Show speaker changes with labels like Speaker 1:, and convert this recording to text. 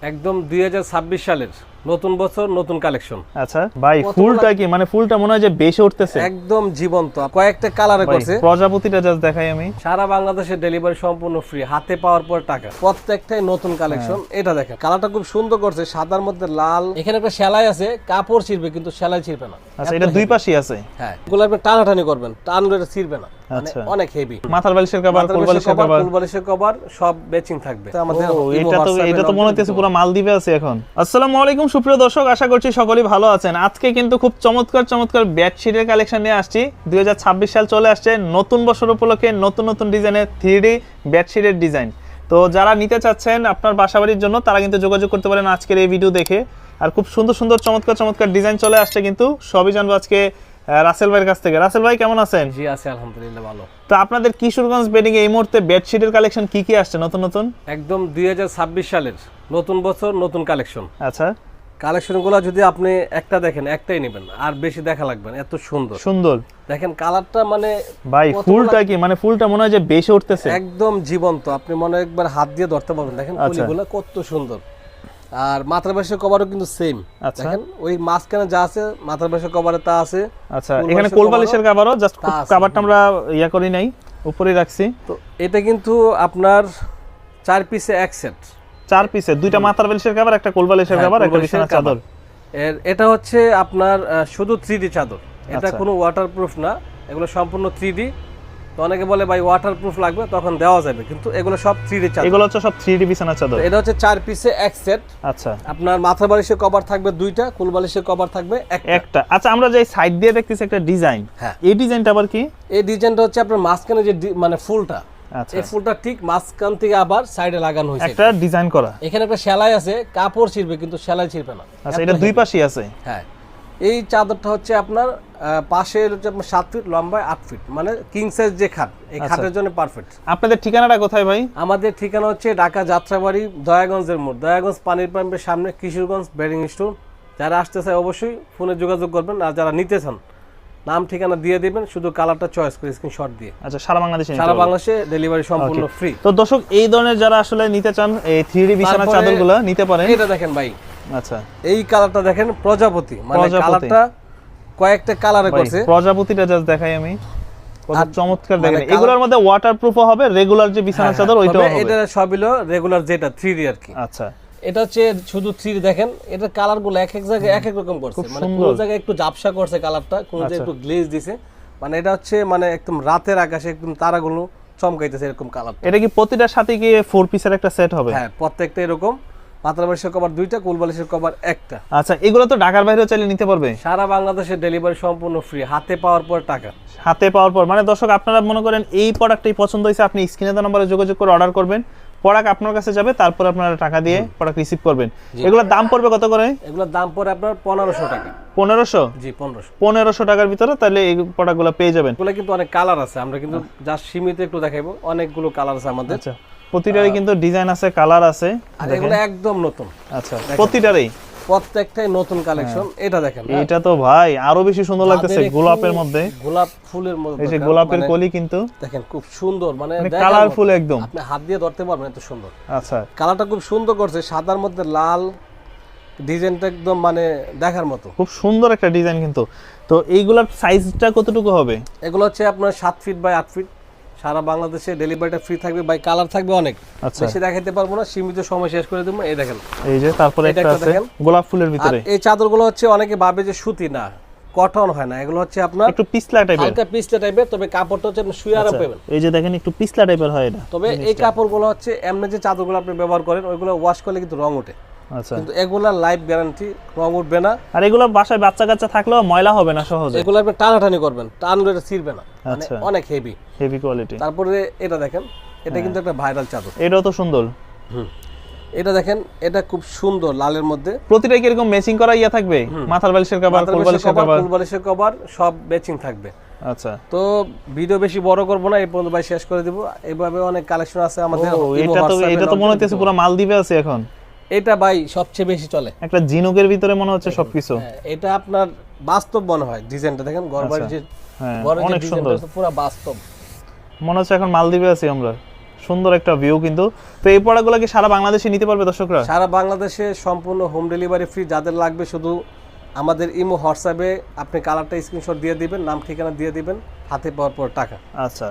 Speaker 1: একদম 2026 সালের নতুন বছর নতুন কালেকশন।
Speaker 2: আচ্ছা ভাই, ফুলটা কি মানে ফুলটা মনে হয় যে বেশি উঠতেছে,
Speaker 1: একদম জীবন্ত, কয়েকটা কালারে করছে।
Speaker 2: প্রজাপতিটা জাস্ট দেখাই আমি।
Speaker 1: সারা বাংলাদেশে ডেলিভারি সম্পূর্ণ ফ্রি, হাতে পাওয়ার পর টাকা। প্রত্যেকটাই নতুন কালেকশন। এটা দেখেন কালারটা খুব সুন্দর করছে, সাদার মধ্যে লাল। এখানে একটা সেলাই আছে, কাপড় ছিড়বে কিন্তু সেলাই ছিড়বে না।
Speaker 2: আচ্ছা, এটা দুই পাশেই আছে।
Speaker 1: হ্যাঁ, এগুলো আপনি টানাটানি করবেন, টানলে এটা ছিড়বে না। মানে অনেক হেভি।
Speaker 2: মাথার বালিশের কভার, কোল বালিশের কভার,
Speaker 1: কোল বালিশের কভার সব ম্যাচিং থাকবে। আমাদের
Speaker 2: এটা তো মনে হচ্ছে পুরো মালদ্বীপে আছে এখন। আসসালামু আলাইকুম সুপ্রিয় দর্শক, আশা করছি সকলেই ভালো আছেন। আজকে কিন্তু খুব চমৎকার বেডশিটের কালেকশন নিয়ে আসছি। 2026 সাল চলে আসছে, নতুন বছর উপলক্ষে নতুন ডিজাইনের 3D বেডশিটের ডিজাইন। তো যারা নিতে চাচ্ছেন আপনার বাসাবাড়ির জন্য, তারা কিন্তু যোগাযোগ করতে পারেন আজকের এই ভিডিও দেখে। আর খুব সুন্দর চমৎকার ডিজাইন চলে আসছে, কিন্তু সবই জানবো আজকে রাসেল ভাইয়ের কাছ থেকে। রাসেল ভাই কেমন আছেন?
Speaker 1: জি আছি আলহামদুলিল্লাহ, ভালো।
Speaker 2: তো আপনাদের কিশোরগঞ্জ বেডিং এই মুহূর্তে বেডশিটের কালেকশন কি আসছে নতুন?
Speaker 1: একদম 2026 সালের নতুন বছর নতুন কালেকশন।
Speaker 2: আচ্ছা,
Speaker 1: কালেকশনগুলো যদি আপনি একটা দেখেন, একটাই নেবেন, আর বেশি দেখা লাগবে না। এত সুন্দর দেখেন কালারটা, মানে
Speaker 2: ভাই ফুলটা কি মানে ফুলটা মনে হয় যে বেশি উঠতেছে,
Speaker 1: একদম জীবন্ত। আপনি মনে হয় একবার হাত দিয়ে ধরতে পারবেন। দেখেন কলিগুলো কত সুন্দর। আর মাথার বালিশের কভারও কিন্তু সেম। দেখেন ওই মাঝখানে যা আছে মাথার বালিশের কভারে তা আছে।
Speaker 2: আচ্ছা, এখানে কোল বালিশের কভারও জাস্ট কভারটা আমরা ইয়া করি নাই, উপরেই রাখছি।
Speaker 1: তো এটা কিন্তু আপনার 4 পিসে এক সেট,
Speaker 2: 4 পিসে দুইটা মাথার বালিশের কভার, একটা কোল বালিশের কভার, একটা বিছানার চাদর।
Speaker 1: এটা হচ্ছে আপনার শুধু 3D চাদর। এটা কোনো ওয়াটারপ্রুফ না, এগুলো সম্পূর্ণ 3D। তো অনেকে বলে ভাই ওয়াটারপ্রুফ লাগবে, তখন দেওয়া যাবে, কিন্তু এগুলো সব 3D চাদর।
Speaker 2: এগুলো হচ্ছে সব 3D বিছানার চাদর।
Speaker 1: এটা হচ্ছে 4 পিসে এক সেট।
Speaker 2: আচ্ছা,
Speaker 1: আপনার মাথার বালিশের কভার থাকবে দুইটা, কোল বালিশের কভার থাকবে একটা।
Speaker 2: আচ্ছা, আমরা যে সাইড দিয়ে দেখতেছি একটা ডিজাইন,
Speaker 1: হ্যাঁ,
Speaker 2: এই ডিজাইনটা আবার কি?
Speaker 1: এই ডিজাইনটা হচ্ছে আপনার মাঝখানে যে মানে ফুলটা, এই ফুলটা ঠিক মাঝখান থেকে আবার সাইডে লাগানো হয়েছে, একটা
Speaker 2: ডিজাইন করা।
Speaker 1: এখানে একটা সেলাই আছে, কাপড় ছিড়বে কিন্তু সেলাই ছিড়বে না।
Speaker 2: আচ্ছা, এটা দুই পাশেই আছে।
Speaker 1: হ্যাঁ, এই চাদরটা হচ্ছে আপনার পাশে হচ্ছে 7 ফিট লম্বায় 8 ফিট, মানে কিং সাইজ যে খাট, এই খাটের জন্য পারফেক্ট।
Speaker 2: আপনাদের ঠিকানাটা কোথায় ভাই?
Speaker 1: আমাদের ঠিকানা হচ্ছে ঢাকা যাত্রাবাড়ি, দয়াগঞ্জের মোড়, দয়াগঞ্জ পানির পাম্পের সামনে, কিশোরগঞ্জ বেডিং স্টোর। যারা আসতে চায় অবশ্যই ফোনে যোগাযোগ করবেন, আর যারা নিতে চান নাম ঠিকানা দিয়ে দিবেন, শুধু কালারটা চয়েস করে স্ক্রিনশট দিয়ে।
Speaker 2: আচ্ছা, সারা বাংলাদেশে
Speaker 1: ডেলিভারি সম্পূর্ণ ফ্রি।
Speaker 2: তো দর্শক, এই ধরনের যারা আসলে নিতে চান এই 3D বিছানা চাদরগুলো নিতে পারেন।
Speaker 1: এটা দেখেন ভাই,
Speaker 2: আচ্ছা
Speaker 1: এই কালারটা দেখেন, প্রজাপতি, মানে কালারটা কয়েকটা কালারে করছে।
Speaker 2: প্রজাপতিটা জাস্ট দেখাই আমি, কত চমৎকার দেখেন। এগুলোর মধ্যে ওয়াটারপ্রুফও হবে, রেগুলার যে বিছানা চাদর ওইটাও হবে।
Speaker 1: এটা সব হলো রেগুলার যেটা 3D আর কি।
Speaker 2: আচ্ছা,
Speaker 1: এটা হচ্ছে শুধু 3D। দেখেন এটা কালারগুলো এক এক জায়গায় এক এক রকম করছে, মানে কোন জায়গায় একটু ঝাপসা করছে কালারটা, কোন জায়গায় একটু গ্লেজ দিছে। মানে এটা হচ্ছে মানে একদম রাতের আকাশে একদম তারাগুলো চমকাইতেছে এরকম কালার।
Speaker 2: এটা কি প্রতিটার সাথে কি 4 পিসের একটা সেট হবে?
Speaker 1: হ্যাঁ, প্রত্যেকটা এরকম। মাথার বালিশের কভার দুইটা, কোল বালিশের কভার একটা।
Speaker 2: আচ্ছা, এগুলো তো ঢাকার বাইরেও চাইলে নিতে পারবে?
Speaker 1: সারা বাংলাদেশে ডেলিভারি সম্পূর্ণ ফ্রি, হাতে পাওয়ার পর টাকা।
Speaker 2: হাতে পাওয়ার পর মানে দর্শক, আপনারা মনে করেন এই প্রোডাক্টটাই পছন্দ হয়েছে, আপনি স্ক্রিনে দেওয়া নম্বরে যোগাযোগ করে অর্ডার করবেন, প্রোডাক্ট আপনার কাছে যাবে, তারপর আপনারা টাকা দিয়ে প্রোডাক্ট রিসিভ করবেন। এগুলোর দাম পড়বে কত করে?
Speaker 1: এগুলোর দাম পড়ে আপনার 1500 টাকা।
Speaker 2: 1500?
Speaker 1: জি, 1500।
Speaker 2: 1500 টাকার ভিতরে তাহলে এই প্রোডাক্টগুলো পেয়ে যাবেন।
Speaker 1: এগুলো কিন্তু অনেক কালার আছে, আমরা কিন্তু জাস্ট সীমিত একটু দেখাবো। অনেকগুলো কালার আছে আমাদের।
Speaker 2: আচ্ছা, প্রতিটারই কিন্তু ডিজাইন আছে, কালার আছে,
Speaker 1: আর এগুলো একদম নতুন।
Speaker 2: আচ্ছা, প্রতিটারই
Speaker 1: প্রত্যেকটাই নতুন কালেকশন। এটা দেখেন,
Speaker 2: এটা তো ভাই আরো বেশি সুন্দর লাগতেছে, গোলাপের মধ্যে,
Speaker 1: গোলাপ ফুলের মধ্যে।
Speaker 2: এই যে গোলাপের কলি কিন্তু
Speaker 1: দেখেন খুব সুন্দর, মানে
Speaker 2: কালারফুল একদম,
Speaker 1: আপনি হাত দিয়ে ধরতে পারবেন, এত সুন্দর।
Speaker 2: আচ্ছা,
Speaker 1: কালারটা খুব সুন্দর করছে, সাদার মধ্যে লাল, ডিজাইনটা একদম মানে দেখার মতো,
Speaker 2: খুব সুন্দর একটা ডিজাইন কিন্তু। তো এইগুলোর সাইজটা কতটুকু হবে?
Speaker 1: এগুলো হচ্ছে আপনার 7 ফিট বাই 8 ফিট। সারা বাংলাদেশে ডেলিভারিটা ফ্রি থাকবে। বাই কালার থাকবে অনেক, বেশি দেখাতে পারবো না, সীমিত সময় শেষ করে দেবো। এই দেখেন,
Speaker 2: এই যে তারপরে একটা আছে গোলাপ ফুলের ভিতরে।
Speaker 1: এই চাদরগুলো হচ্ছে অনেকে ভাবে যে সুতি, না, কটন হয় না, এগুলো হচ্ছে আপনার
Speaker 2: একটু পিছলা টাইপের,
Speaker 1: হালকা পিছলা টাইপের, তবে কাপড়টা হচ্ছে আপনি শুয়ে আরাম পাবেন।
Speaker 2: এই যে দেখেন একটু পিছলা টাইপের হয় এটা।
Speaker 1: তবে এই কাপড়গুলো হচ্ছে এমনি যে চাদরগুলো আপনি ব্যবহার করেন, ওইগুলো ওয়াশ করলে কিন্তু রং ওঠে।
Speaker 2: আচ্ছা,
Speaker 1: কিন্তু এগুলা লাইফ গ্যারান্টি, রং উঠবে না।
Speaker 2: আর এগুলো বাসায় বাচ্চা কাচ্চা থাকলেও ময়লা হবে না সহজে।
Speaker 1: এগুলো আপনি টানাটানি করবেন, টানলে এটা ছিড়বে না, মানে অনেক হেভি
Speaker 2: কোয়ালিটি।
Speaker 1: তারপরে এটা দেখেন, এটা কিন্তু একটা ভাইরাল চাদর।
Speaker 2: এটাও তো সুন্দর।
Speaker 1: এটা দেখেন, এটা খুব সুন্দর, লালের মধ্যে।
Speaker 2: প্রতিটা কি এরকম ম্যাচিং করা ইয়া থাকবে? মাথার বালিশের কভার, কোল বালিশের কভার,
Speaker 1: কোল বালিশের কভার সব ম্যাচিং থাকবে।
Speaker 2: আচ্ছা,
Speaker 1: তো ভিডিও বেশি বড় করব না, এই পর্যন্ত ভাই শেষ করে দিব। এইভাবে অনেক কালেকশন আছে আমাদের।
Speaker 2: এটা তো মনে হচ্ছে পুরো মালদ্বীপে আছে এখন।
Speaker 1: এটা ভাই সবচেয়ে বেশি চলে,
Speaker 2: একটা জিনুকের ভিতরে মনে হচ্ছে সবকিছু।
Speaker 1: এটা আপনার বাস্তব মনে হয়। ডিজাইনটা দেখেন, ঘরবাড়ির যে
Speaker 2: অনেক সুন্দর,
Speaker 1: পুরো বাস্তব
Speaker 2: মনে হচ্ছে এখন মালদ্বীপে আছি আমরা। সুন্দর একটা ভিউ কিন্তু। তো এই প্রোডাক্টগুলো কি সারা বাংলাদেশে নিতে পারবে দর্শকরা?
Speaker 1: সারা বাংলাদেশে সম্পূর্ণ হোম ডেলিভারি ফ্রি। যাদের লাগবে শুধু আমাদের ইমো হোয়াটসঅ্যাপে আপনি কালারটা স্ক্রিনশট দিয়ে দিবেন, নাম ঠিকানা দিয়ে দিবেন, হাতে পাওয়ার পর টাকা।
Speaker 2: আচ্ছা,